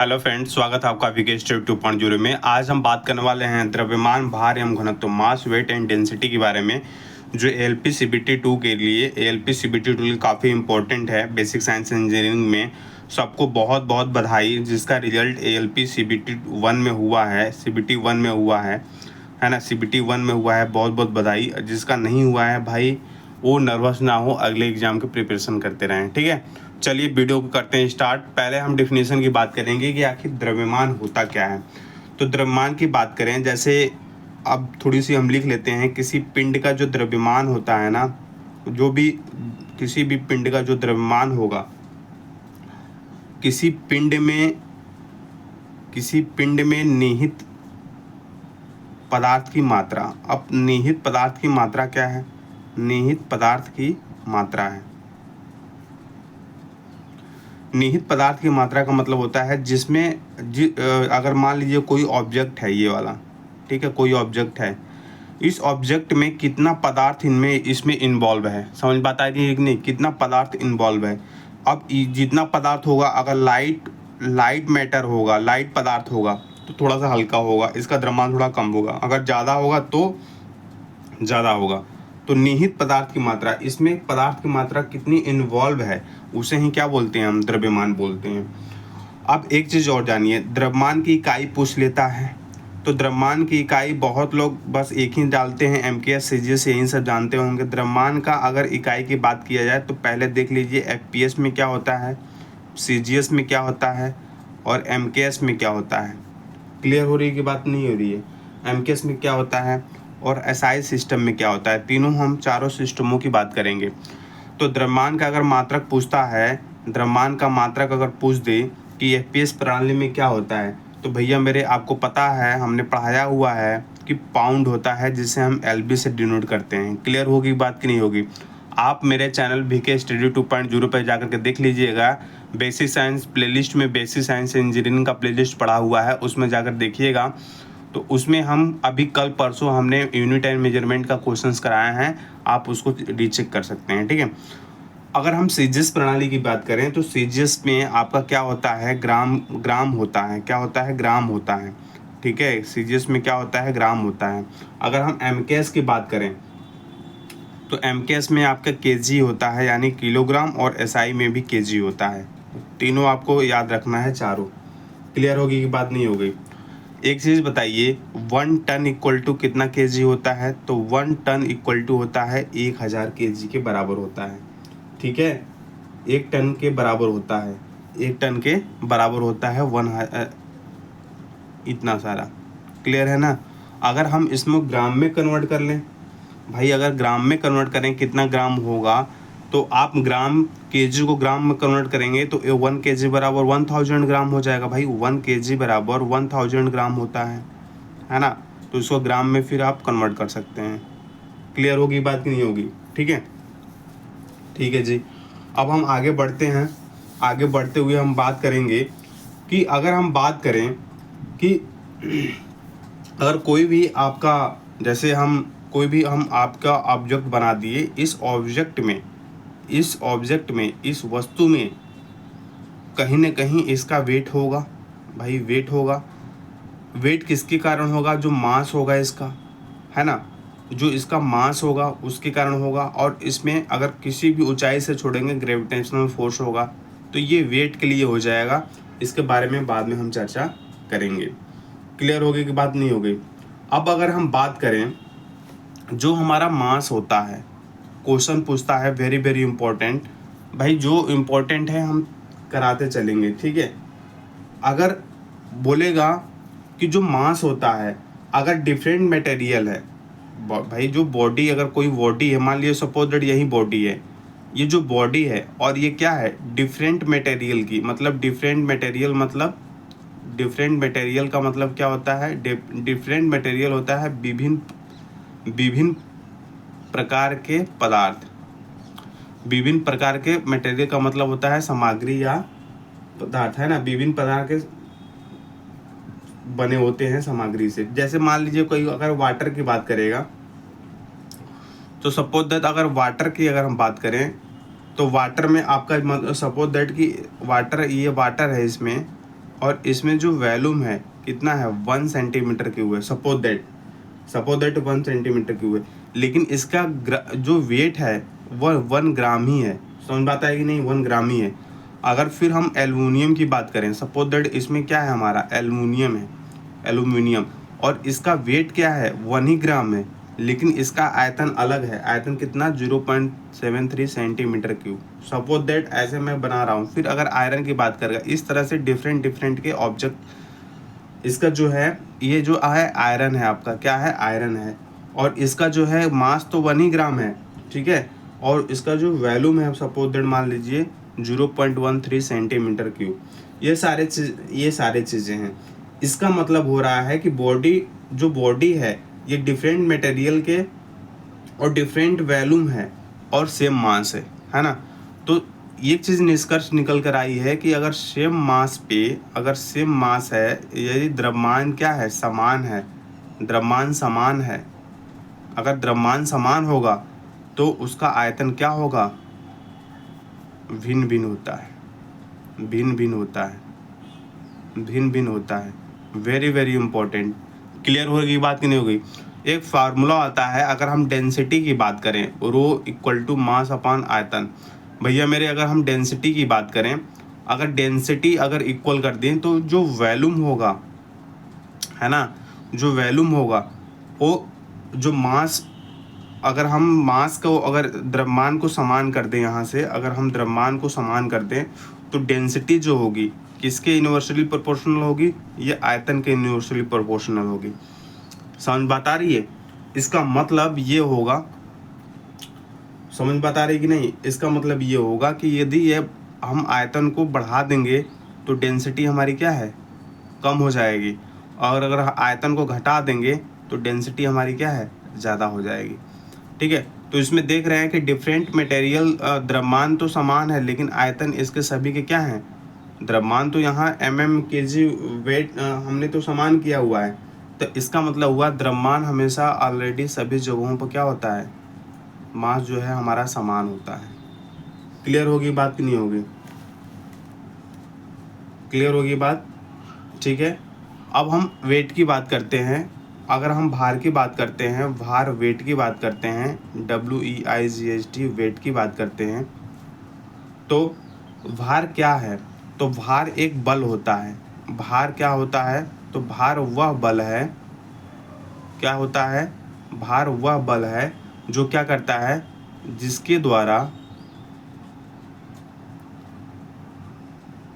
Hello friends, स्वागत है आपका विकेश 2.0 में। आज हम बात करने वाले हैं द्रव्यमान, भार एवं घनत्व, मास, वेट एंड डेंसिटी के बारे में, जो ALP CBT 2 के लिए ALP CBT 2 काफ़ी इंपॉर्टेंट है बेसिक साइंस इंजीनियरिंग में। सबको बहुत बहुत बधाई जिसका रिजल्ट ALP CBT 1 में हुआ है, CBT 1 में हुआ है ना, CBT 1 में हुआ है। बहुत बहुत बधाई। जिसका नहीं हुआ है भाई, वो नर्वस ना हो, अगले एग्जाम की प्रिपरेशन करते रहें, ठीक है। चलिए वीडियो को करते हैं स्टार्ट। पहले हम डिफिनेशन की बात करेंगे कि आखिर द्रव्यमान होता क्या है। तो द्रव्यमान की बात करें, जैसे अब थोड़ी सी हम लिख लेते हैं। किसी पिंड का जो द्रव्यमान होता है ना, जो भी किसी भी पिंड का जो द्रव्यमान होगा, किसी पिंड में निहित पदार्थ की मात्रा। अब निहित पदार्थ की मात्रा क्या है? निहित पदार्थ की मात्रा है। निहित पदार्थ की मात्रा का मतलब होता है जिसमें अगर मान लीजिए कोई ऑब्जेक्ट है, ये वाला, ठीक है, कोई ऑब्जेक्ट है, इस ऑब्जेक्ट में कितना पदार्थ इसमें इन्वॉल्व है। समझ बात आ रही है कि नहीं? कितना पदार्थ इन्वॉल्व है। अब जितना पदार्थ होगा, अगर लाइट मैटर होगा, लाइट पदार्थ होगा तो थोड़ा सा हल्का होगा, इसका द्रव्यमान थोड़ा कम होगा। अगर ज़्यादा होगा तो ज़्यादा होगा। तो निहित पदार्थ की मात्रा, इसमें पदार्थ की मात्रा कितनी इन्वॉल्व है, उसे ही क्या बोलते हैं? हम द्रव्यमान बोलते हैं। अब एक चीज़ और जानिए, द्रव्यमान की इकाई पूछ लेता है। तो द्रव्यमान की इकाई बहुत लोग बस एक ही डालते हैं, MKS CGS यही सब जानते होंगे। द्रव्यमान का अगर इकाई की बात किया जाए तो पहले देख लीजिए FPS में क्या होता है, CGS में क्या होता है और MKS में क्या होता है। क्लियर हो रही है कि बात नहीं हो रही है? MKS में क्या होता है और SI सिस्टम में क्या होता है। तीनों हम चारों सिस्टमों की बात करेंगे। तो द्रव्यमान का अगर मात्रक पूछता है, द्रव्यमान का मात्रक अगर पूछ दे कि FPS प्रणाली में क्या होता है, तो भैया मेरे आपको पता है, हमने पढ़ाया हुआ है कि पाउंड होता है, जिसे हम LB से डिनोट करते हैं। क्लियर होगी बात कि नहीं होगी? आप मेरे चैनल VK स्टडी 2.0 पर जाकर के देख लीजिएगा। बेसिक साइंस प्लेलिस्ट में बेसिक साइंस इंजीनियरिंग का प्लेलिस्ट पड़ा हुआ है, उसमें जाकर देखिएगा। तो उसमें हम अभी कल परसों हमने यूनिट एंड मेजरमेंट का क्वेश्चंस कराए हैं, आप उसको रीचेक कर सकते हैं, ठीक है। अगर हम सीजीएस प्रणाली की बात करें तो सीजीएस में आपका क्या होता है? ग्राम होता है। क्या होता है? ग्राम होता है, ठीक है। सीजीएस में क्या होता है? ग्राम होता है। अगर हम MKS की बात करें तो MKS में आपका केजी होता है, यानी किलोग्राम, और SI में भी केजी होता है। तीनों आपको याद रखना है, चारों। क्लियर होगी कि बात नहीं हो गई? एक चीज़ बताइए, 1 टन इक्वल टू कितना केजी होता है? तो 1 टन इक्वल टू होता है 1000 केजी के बराबर होता है, ठीक है। 1 टन के बराबर होता है, 1 टन के बराबर होता है इतना सारा। क्लियर है ना? अगर हम इसमें ग्राम में कन्वर्ट कर लें भाई, अगर ग्राम में कन्वर्ट करें कितना ग्राम होगा, तो आप ग्राम केजी को ग्राम में कन्वर्ट करेंगे तो 1 केजी बराबर 1000 ग्राम हो जाएगा भाई। 1 केजी बराबर 1000 ग्राम होता है ना। तो इसको ग्राम में फिर आप कन्वर्ट कर सकते हैं। क्लियर होगी बात कि नहीं होगी? ठीक है, ठीक है जी। अब हम आगे बढ़ते हैं। आगे बढ़ते हुए हम बात करेंगे कि अगर हम बात करें कि अगर कोई भी आपका, जैसे कोई भी हम आपका ऑब्जेक्ट बना दिए, इस ऑब्जेक्ट में, इस वस्तु में कहीं ना कहीं इसका वेट होगा भाई, वेट होगा। वेट किसके कारण होगा? जो मास होगा इसका, है ना, जो इसका मास होगा उसके कारण होगा। और इसमें अगर किसी भी ऊंचाई से छोड़ेंगे, ग्रेविटेशनल फोर्स होगा, तो ये वेट के लिए हो जाएगा। इसके बारे में बाद में हम चर्चा करेंगे। क्लियर होगी कि बात नहीं हो गई? अब अगर हम बात करें, जो हमारा मास होता है, क्वेश्चन पूछता है, वेरी वेरी इंपॉर्टेंट भाई, जो इम्पोर्टेंट है हम कराते चलेंगे, ठीक है। अगर बोलेगा कि जो मास होता है, अगर डिफरेंट मटेरियल है भाई, जो बॉडी, अगर कोई बॉडी है, मान लीजिए सपोज दैट यही बॉडी है, ये जो बॉडी है, और ये क्या है? डिफरेंट मटेरियल की, मतलब डिफरेंट मटेरियल का मतलब क्या होता है? डिफरेंट मटेरियल होता है विभिन्न प्रकार के पदार्थ। विभिन्न प्रकार के मटेरियल का मतलब होता है सामग्री या पदार्थ, है ना। विभिन्न प्रकार के बने होते हैं सामग्री से। जैसे मान लीजिए कोई अगर वाटर की बात करेगा, तो सपोज दैट अगर वाटर की अगर हम बात करें, तो वाटर में आपका सपोज दैट कि वाटर, ये वाटर है, इसमें और इसमें जो वॉल्यूम है कितना है 1 सेंटीमीटर क्यूब है। सपोज दैट 1 सेंटीमीटर क्यूब है, लेकिन इसका जो वेट है वह 1 ग्राम ही है। समझ बात है कि नहीं, 1 ग्राम ही है। अगर फिर हम एल्युमिनियम की बात करें, सपोज दैट इसमें क्या है हमारा एल्युमिनियम है, एल्युमिनियम, और इसका वेट क्या है 1 ही ग्राम है, लेकिन इसका आयतन अलग है। आयतन कितना 0.73 सेंटीमीटर क्यूब। सपोज दैट ऐसे मैं बना रहा हूँ। फिर अगर आयरन की बात करेगा, इस तरह से डिफरेंट के ऑब्जेक्ट, इसका जो है ये जो है आयरन है, आपका क्या है आयरन है, और इसका जो है मास तो 1 ही ग्राम है, ठीक है, और इसका जो वॉल्यूम है सपोज दैट मान लीजिए 0.13 सेंटीमीटर क्यूब। ये सारे चीज़ें हैं। इसका मतलब हो रहा है कि बॉडी है ये डिफरेंट मटेरियल के और डिफरेंट वॉल्यूम है और सेम मास है ना। तो ये चीज़ निष्कर्ष निकल कर आई है कि अगर सेम मास है, यदि द्रव्यमान क्या है समान है, द्रव्यमान समान है, अगर द्रव्यमान समान होगा तो उसका आयतन क्या होगा, भिन्न भिन्न होता है। Very important. क्लियर होगी बात कि नहीं होगी। एक फार्मूला आता है, अगर हम डेंसिटी की बात करें, rho equal to mass upon आयतन। भैया मेरे अगर हम डेंसिटी की बात करें, अगर डेंसिटी अगर इक्वल कर दें तो जो वॉल्यूम होगा है ना, जो वॉल्यूम होगा वो जो मास, अगर हम मास को अगर द्रव्यमान को समान कर दें, यहाँ से अगर हम द्रव्यमान को समान कर दें तो डेंसिटी जो होगी किसके इन्वर्सली प्रोपोर्शनल होगी, ये आयतन के इन्वर्सली प्रोपोर्शनल होगी। समझ बात आ रही है। इसका मतलब ये होगा, समझ बात आ रही कि नहीं, इसका मतलब ये होगा कि यदि ये हम आयतन को बढ़ा देंगे तो डेंसिटी हमारी क्या है कम हो जाएगी, और अगर आयतन को घटा देंगे तो डेंसिटी हमारी क्या है ज़्यादा हो जाएगी, ठीक है। तो इसमें देख रहे हैं कि डिफरेंट मटेरियल, द्रव्यमान तो समान है लेकिन आयतन इसके सभी के क्या हैं, द्रव्यमान तो यहाँ kg वेट हमने तो समान किया हुआ है, तो इसका मतलब हुआ द्रव्यमान हमेशा ऑलरेडी सभी जगहों पर क्या होता है, मास जो है हमारा समान होता है। क्लियर होगी बात कि नहीं होगी, क्लियर होगी बात, ठीक है। अब हम वेट की बात करते हैं। अगर हम भार की बात करते हैं, भार वेट की बात करते हैं, WEIGHT वेट की बात करते हैं, तो भार क्या है, तो भार एक बल होता है। भार क्या होता है, तो भार वह बल है, क्या होता है, भार वह बल है जो क्या करता है, जिसके द्वारा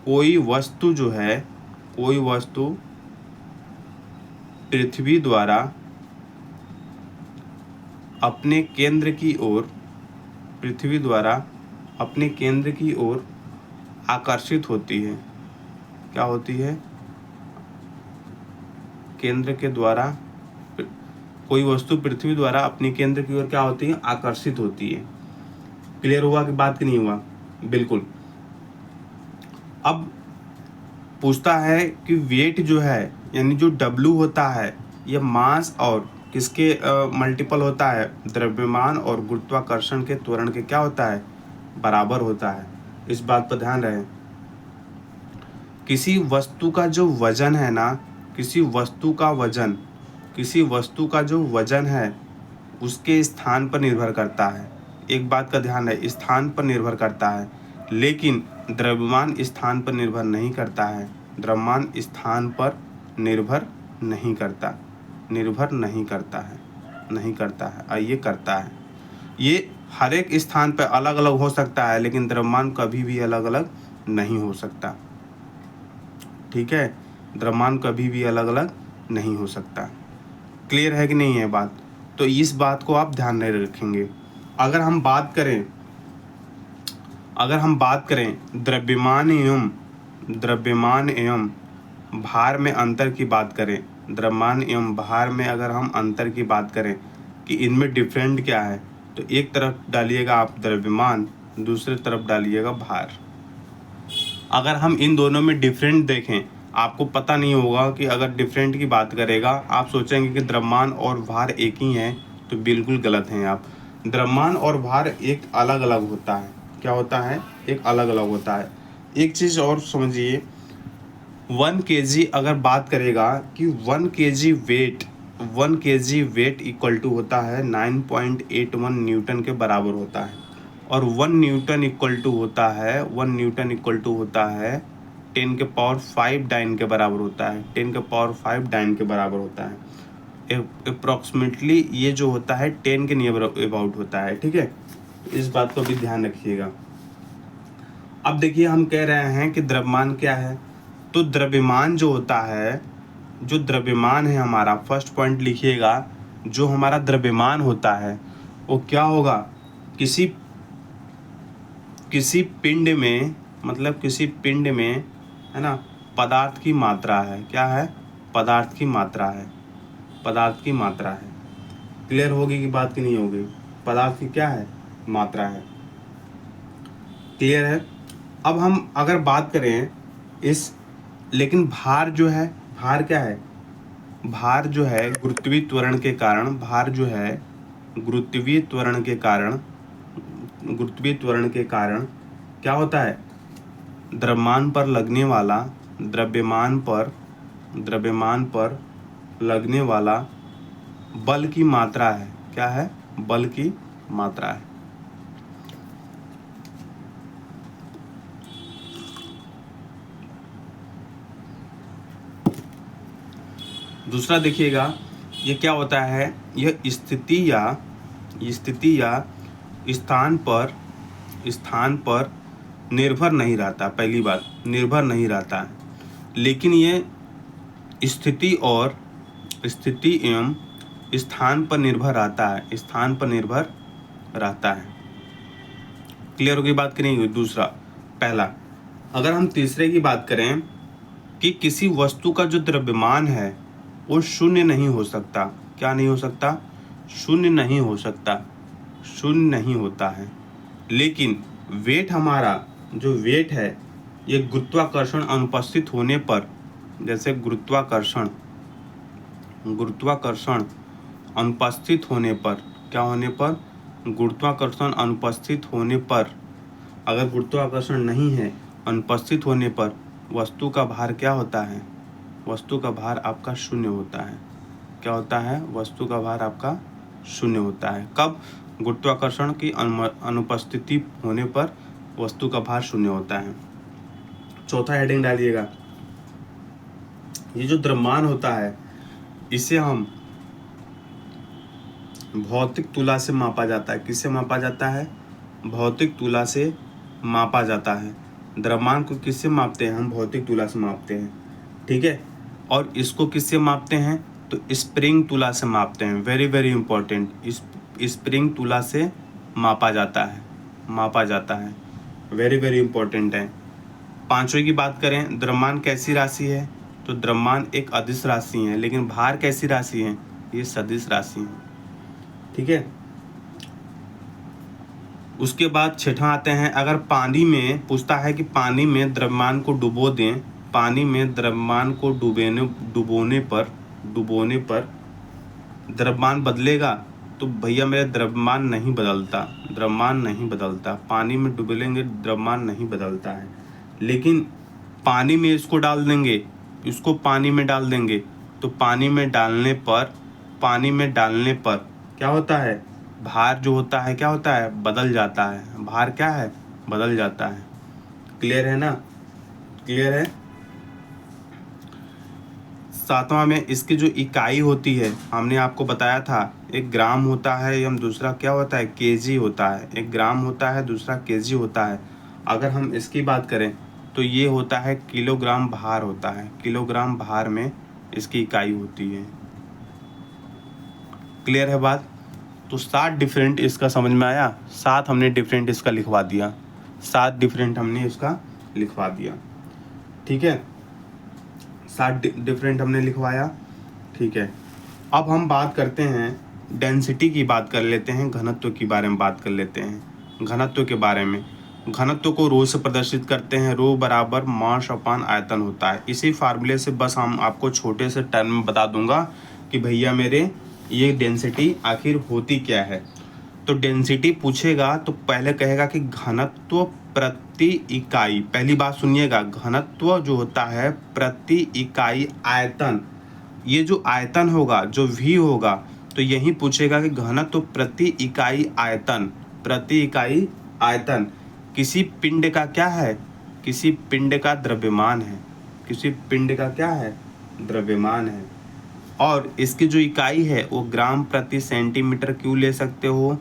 कोई वस्तु जो है, कोई वस्तु पृथ्वी द्वारा अपने केंद्र की ओर आकर्षित होती है। क्या होती है, केंद्र के द्वारा, कोई वस्तु पृथ्वी द्वारा अपने केंद्र की ओर क्या होती है, आकर्षित होती है। क्लियर हुआ कि बात कि नहीं हुआ, बिल्कुल। अब पूछता है कि वेट जो है यानी जो W होता है यह मास और किसके मल्टीपल होता है, द्रव्यमान और गुरुत्वाकर्षण के त्वरण के क्या होता है, बराबर होता है। इस बात पर ध्यान रहे। किसी वस्तु का जो वजन है ना, किसी वस्तु का जो वजन है उसके स्थान पर निर्भर करता है। एक बात का ध्यान है, स्थान पर निर्भर करता है, लेकिन द्रव्यमान स्थान पर निर्भर नहीं करता है। द्रव्यमान स्थान पर निर्भर नहीं करता है, ये करता है। ये हर एक स्थान पर अलग अलग हो सकता है, लेकिन द्रव्यमान कभी भी अलग अलग नहीं हो सकता, ठीक है। द्रव्यमान कभी भी अलग अलग नहीं हो सकता। क्लियर है कि नहीं है बात। तो इस बात को आप ध्यान में रखेंगे। अगर हम बात करें द्रव्यमान एवं भार में अंतर की बात करें, द्रव्यमान एवं भार में अगर हम अंतर की बात करें कि इनमें डिफरेंट क्या है, तो एक तरफ डालिएगा आप द्रव्यमान, दूसरी तरफ डालिएगा भार। अगर हम इन दोनों में डिफरेंट देखें, आपको पता नहीं होगा कि अगर डिफरेंट की बात करेगा आप सोचेंगे कि द्रव्यमान और भार एक ही हैं, तो बिल्कुल गलत हैं आप। द्रव्यमान और भार एक अलग अलग होता है। क्या होता है, एक अलग अलग होता है। एक चीज़ और समझिए, 1 kg अगर बात करेगा कि 1 kg वेट इक्वल टू होता है 9.81 न्यूटन के बराबर होता है, और 1 न्यूटन इक्वल टू होता है 10 के पावर 5 डाइन के बराबर होता है, 10 के पावर 5 डाइन के बराबर होता है। अप्रॉक्सीमेटली ये जो होता है 10 के नियर अबाउट होता है, ठीक है। इस बात को भी ध्यान रखिएगा। अब देखिए हम कह रहे हैं कि द्रव्यमान क्या है, तो द्रव्यमान जो होता है, जो द्रव्यमान है हमारा, फर्स्ट पॉइंट लिखिएगा, जो हमारा द्रव्यमान होता है वो क्या होगा, किसी पिंड में, मतलब किसी पिंड में, है ना, पदार्थ की मात्रा है। क्या है? पदार्थ की मात्रा है, पदार्थ की मात्रा है। क्लियर होगी कि बात की नहीं होगी? पदार्थ की क्या है? मात्रा है। क्लियर है? अब हम अगर बात करें इस, लेकिन भार जो है, भार क्या है? भार जो है गुरुत्वीय त्वरण के कारण, भार जो है गुरुत्वीय त्वरण के कारण क्या होता है? द्रव्यमान पर लगने वाला, द्रव्यमान पर लगने वाला बल की मात्रा है। क्या है? बल की मात्रा है। दूसरा देखिएगा, ये क्या होता है, यह स्थिति या स्थान पर निर्भर नहीं रहता। पहली बात, निर्भर नहीं रहता है, लेकिन ये स्थिति एवं स्थान पर निर्भर रहता है, स्थान पर निर्भर रहता है। क्लियर होगी बात करेंगे? दूसरा, पहला। अगर हम तीसरे की बात करें कि किसी वस्तु का जो द्रव्यमान है वो शून्य नहीं हो सकता। क्या नहीं हो सकता? शून्य नहीं हो सकता, शून्य नहीं होता है। लेकिन वेट, हमारा जो वेट है, ये गुरुत्वाकर्षण अनुपस्थित होने पर, जैसे गुरुत्वाकर्षण अनुपस्थित होने पर, क्या होने पर? गुरुत्वाकर्षण अनुपस्थित होने पर, अगर गुरुत्वाकर्षण नहीं है, अनुपस्थित होने पर वस्तु का भार क्या होता है? वस्तु का भार आपका शून्य होता है। क्या होता है? वस्तु का भार आपका शून्य होता है। कब? गुरुत्वाकर्षण की अनुपस्थिति होने पर वस्तु का भार शून्य होता है। चौथा हेडिंग डालिएगा, ये जो द्रव्यमान होता है इसे हम भौतिक तुला से मापा जाता है। किससे मापा जाता है? भौतिक तुला से मापा जाता है। द्रव्यमान को किससे मापते हैं? हम भौतिक तुला से मापते हैं, ठीक है। और इसको किससे मापते हैं? तो स्प्रिंग तुला से मापते हैं। वेरी वेरी इंपॉर्टेंट, स्प्रिंग तुला से मापा जाता है, वेरी वेरी इंपॉर्टेंट है। पांचवें की बात करें, द्रव्यमान कैसी राशि है? तो द्रव्यमान एक अदिश राशि है, लेकिन भार कैसी राशि है? ये सदिश राशि है, ठीक है। उसके बाद छठा आते हैं, अगर पानी में, पूछता है कि पानी में द्रव्यमान को डुबो दें, पानी में द्रव्यमान को डुबोने पर द्रव्यमान बदलेगा? तो भैया मेरा द्रव्यमान नहीं बदलता, पानी में डुबेलेंगे द्रव्यमान नहीं बदलता है। लेकिन पानी में इसको डाल देंगे, इसको पानी में डाल देंगे, तो पानी में डालने पर क्या होता है? भार जो होता है क्या होता है? बदल जाता है। भार क्या है? बदल जाता है। क्लियर है ना? क्लियर है? सातवां में इसकी जो इकाई होती है, हमने आपको बताया था, एक ग्राम होता है एवं दूसरा क्या होता है? केजी होता है। एक ग्राम होता है, दूसरा केजी होता है। अगर हम इसकी बात करें तो ये होता है किलोग्राम भार होता है। किलोग्राम भार में इसकी इकाई होती है। क्लियर है बात? तो 7 डिफरेंट इसका समझ में आया। 7 हमने डिफरेंट इसका लिखवा दिया, 7 डिफरेंट हमने इसका लिखवा दिया, ठीक है। 7 डिफरेंट हमने लिखवाया, ठीक है। अब हम बात करते हैं डेंसिटी की, बात कर लेते हैं, घनत्व के बारे में बात कर लेते हैं। घनत्व के बारे में, घनत्व को रो से प्रदर्शित करते हैं। रो बराबर मास अपान आयतन होता है। इसी फार्मूले से बस हम आपको छोटे से टर्म में बता दूंगा कि भैया मेरे ये डेंसिटी आखिर होती क्या है। तो डेंसिटी पूछेगा तो पहले कहेगा कि घनत्व प्रति इकाई, पहली बात सुनिएगा, घनत्व जो होता है प्रति इकाई आयतन, ये जो आयतन होगा, जो V होगा, तो यही पूछेगा कि घनत्व प्रति इकाई आयतन, प्रति इकाई आयतन किसी पिंड का क्या है, किसी पिंड का द्रव्यमान है, किसी पिंड का क्या है, द्रव्यमान है। और इसकी जो इकाई है वो ग्राम प्रति सेंटीमीटर क्यूब ले सकते हो,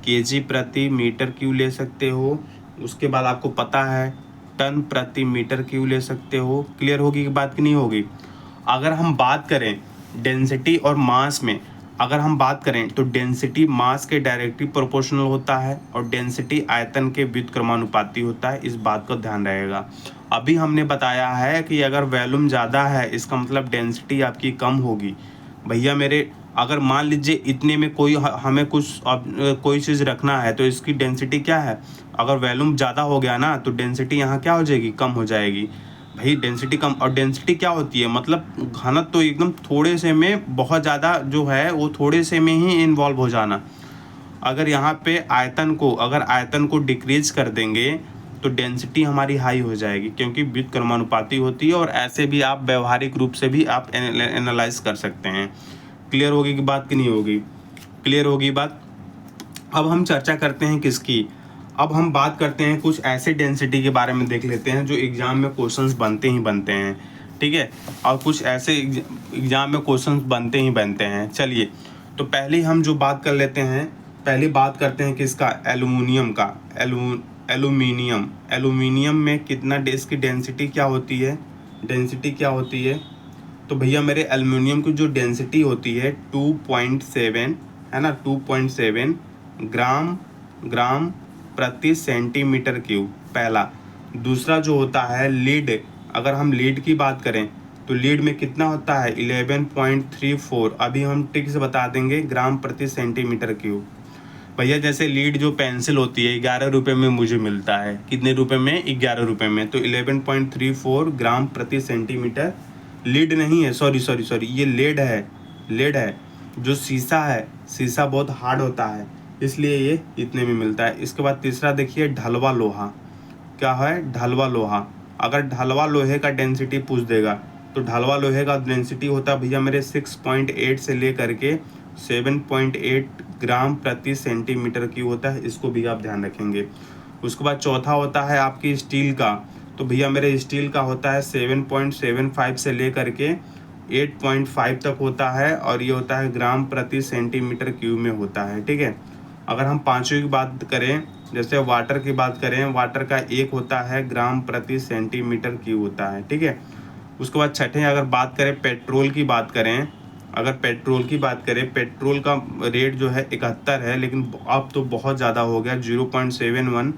केजी प्रति मीटर क्यूब ले सकते हो, उसके बाद आपको पता है टन प्रति मीटर क्यूब ले सकते हो। क्लियर होगी कि बात कि नहीं होगी। अगर हम बात करें डेंसिटी और मास में, अगर हम बात करें तो डेंसिटी मास के डायरेक्टली प्रोपोर्शनल होता है और डेंसिटी आयतन के व्युत्क्रमानुपाती होता है, इस बात को ध्यान रहेगा। अभी हमने बताया है कि अगर वॉल्यूम ज़्यादा है इसका मतलब डेंसिटी आपकी कम होगी। भैया मेरे, अगर मान लीजिए इतने में कोई हमें कोई चीज़ रखना है तो इसकी डेंसिटी क्या है, अगर वॉल्यूम ज़्यादा हो गया ना तो डेंसिटी यहाँ क्या हो जाएगी, कम हो जाएगी। भाई डेंसिटी कम, और डेंसिटी क्या होती है, मतलब घनत्व तो एकदम थोड़े से में बहुत ज़्यादा जो है वो थोड़े से में ही इन्वॉल्व हो जाना। अगर यहाँ पे आयतन को, अगर आयतन को डिक्रीज कर देंगे तो डेंसिटी हमारी हाई हो जाएगी, क्योंकि व्युत्क्रमानुपाती होती है। और ऐसे भी आप व्यवहारिक रूप से भी आप एनालाइज कर सकते हैं। क्लियर होगी कि बात कि नहीं होगी, क्लियर होगी बात। अब हम चर्चा करते हैं किसकी, अब हम बात करते हैं कुछ ऐसे डेंसिटी के बारे में देख लेते हैं जो एग्ज़ाम में क्वेश्चंस बनते ही बनते हैं, ठीक है, और कुछ ऐसे एग्ज़ाम में क्वेश्चंस बनते ही बनते हैं। चलिए तो पहले हम जो बात कर लेते हैं, पहले बात करते हैं किसका, एल्युमिनियम का। एल्युमिनियम, एल्युमिनियम में कितना इसकी डेंसिटी क्या होती है, डेंसिटी क्या होती है, तो भैया मेरे एल्युमिनियम की जो डेंसिटी होती है 2.7 है ना, 2.7 ग्राम प्रति सेंटीमीटर क्यूब, पहला। दूसरा जो होता है लीड, अगर हम लीड की बात करें तो लीड में कितना होता है 11.34, अभी हम ट्रिक से बता देंगे, ग्राम प्रति सेंटीमीटर क्यूब। भैया जैसे लीड जो पेंसिल होती है 11 रुपये में मुझे मिलता है, कितने रुपए में, 11 रुपये में, तो 11.34 ग्राम प्रति सेंटीमीटर। लीड नहीं है, सॉरी, ये लेड है, लेड है। जो शीशा है, शीशा बहुत हार्ड होता है इसलिए ये इतने में मिलता है। इसके बाद तीसरा देखिए ढलवा लोहा, क्या है, ढलवा लोहा। अगर ढलवा लोहे का डेंसिटी पूछ देगा तो ढलवा लोहे का डेंसिटी होता है भैया मेरे 6.8 से लेकर के 7.8 ग्राम प्रति सेंटीमीटर की होता है, इसको भी आप ध्यान रखेंगे। उसके बाद चौथा होता है आपकी स्टील का, तो भैया मेरे स्टील का होता है 7.75 से लेकर के 8.5 तक होता है, और ये होता है ग्राम प्रति सेंटीमीटर क्यूब में होता है, ठीक है। अगर हम पांचवी की बात करें, जैसे वाटर की बात करें, वाटर का एक होता है ग्राम प्रति सेंटीमीटर क्यूब होता है, ठीक है। उसके बाद छठे अगर बात करें पेट्रोल की बात करें, अगर पेट्रोल की बात करें, पेट्रोल का रेट जो है 71 है, लेकिन अब तो बहुत ज़्यादा हो गया, 0.71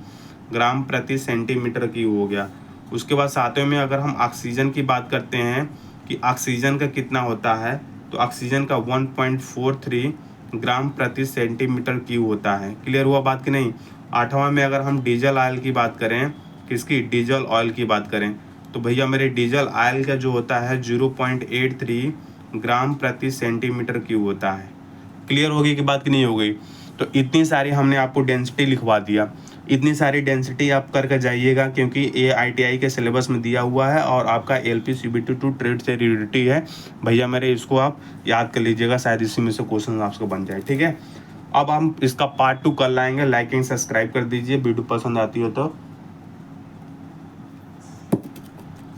ग्राम प्रति सेंटीमीटर क्यूब हो गया। उसके बाद सातवें में अगर हम ऑक्सीजन की बात करते हैं कि ऑक्सीजन का कितना होता है, तो ऑक्सीजन का 1.43 ग्राम प्रति सेंटीमीटर क्यूब होता है। क्लियर हुआ बात कि नहीं। आठवां में अगर हम डीजल ऑयल की बात करें, किसकी, डीजल ऑयल की बात करें, तो भैया मेरे डीजल ऑयल का जो होता है 0.83 ग्राम प्रति सेंटीमीटर क्यूब होता है। क्लियर होगी कि बात कि नहीं हो गई। तो इतनी सारी हमने आपको डेंसिटी लिखवा दिया, इतनी सारी डेंसिटी आप करके जाइएगा, क्योंकि ये ITI के सिलेबस में दिया हुआ है और आपका LP CBT 2 ट्रेड से रिलेटेड है भैया मेरे, इसको आप याद कर लीजिएगा, शायद इसी में से क्वेश्चन आपको बन जाए, ठीक है। अब हम इसका पार्ट 2 कर लाएंगे। लाइक एंड सब्सक्राइब कर दीजिए, वीडियो पसंद आती हो तो।